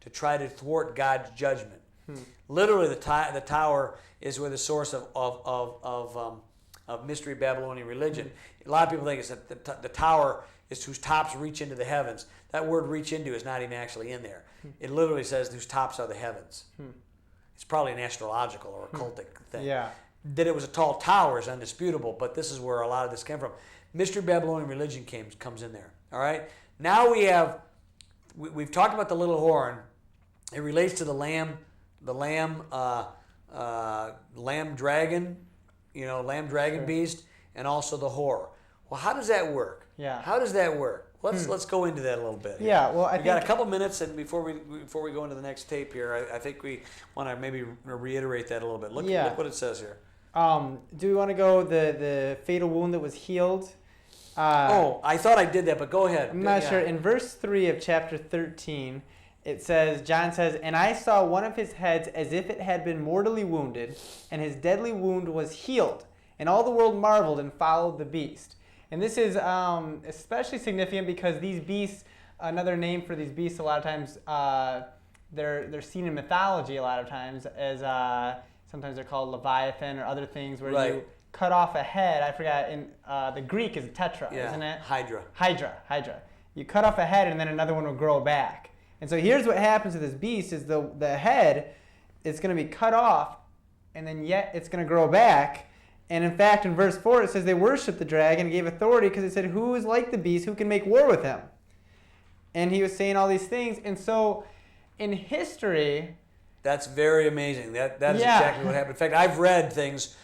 to try to thwart God's judgment. Literally, the tower is where the source of mystery Babylonian religion. A lot of people think it's that the tower is whose tops reach into the heavens. That word "reach into" is not even actually in there. It literally says whose tops are the heavens. It's probably an astrological or occultic thing. Yeah. That it was a tall tower is undisputable, but this is where a lot of this came from. Mystery Babylonian religion comes in there. All right. Now we've talked about the little horn. It relates to the lamb dragon, lamb dragon beast, and also the whore. Well, how does that work? Yeah. How does that work? Let's go into that a little bit. Yeah. Well, we got a couple minutes, and before we go into the next tape here, I think we want to maybe reiterate that a little bit. Look what it says here. Do we want to go the fatal wound that was healed? I thought I did that, but go ahead. I'm not sure. In verse 3 of chapter 13, it says, John says, "And I saw one of his heads as if it had been mortally wounded, and his deadly wound was healed. And all the world marveled and followed the beast." And this is especially significant because these beasts, another name for these beasts, a lot of times they're seen in mythology. A lot of times as sometimes they're called Leviathan or other things where you cut off a head. I forgot. In the Greek is tetra, isn't it? Hydra. Hydra. You cut off a head and then another one will grow back. And so here's what happens to this beast: is the head is going to be cut off, and then yet it's going to grow back. And in fact, in verse 4, it says they worshiped the dragon and gave authority because it said, "Who is like the beast? Who can make war with him?" And he was saying all these things. And so in history... That's very amazing. That is exactly what happened. In fact, I've read things.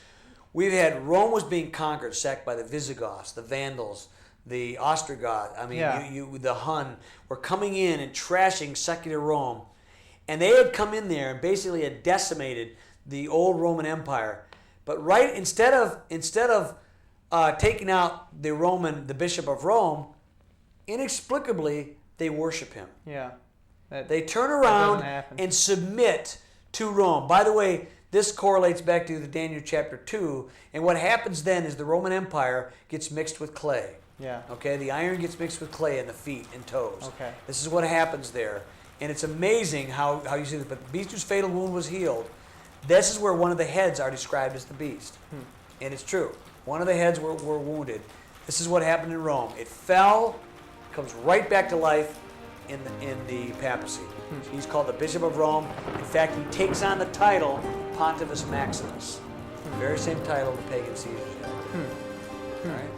We've had Rome was being conquered, sacked by the Visigoths, the Vandals, the Ostrogoths. I mean, the Hun were coming in and trashing secular Rome. And they had come in there and basically had decimated the old Roman Empire. But instead of taking out the Bishop of Rome, inexplicably they worship him. Yeah. They turn around and submit to Rome. By the way, this correlates back to the Daniel chapter 2. And what happens then is the Roman Empire gets mixed with clay. Yeah. Okay, the iron gets mixed with clay in the feet and toes. Okay. This is what happens there. And it's amazing how you see this. But the beast whose fatal wound was healed, this is where one of the heads are described as the beast. And it's true. One of the heads were wounded. This is what happened in Rome. It fell, comes right back to life in the papacy. He's called the Bishop of Rome. In fact, he takes on the title Pontifex Maximus. The very same title the pagan Caesars had. All right.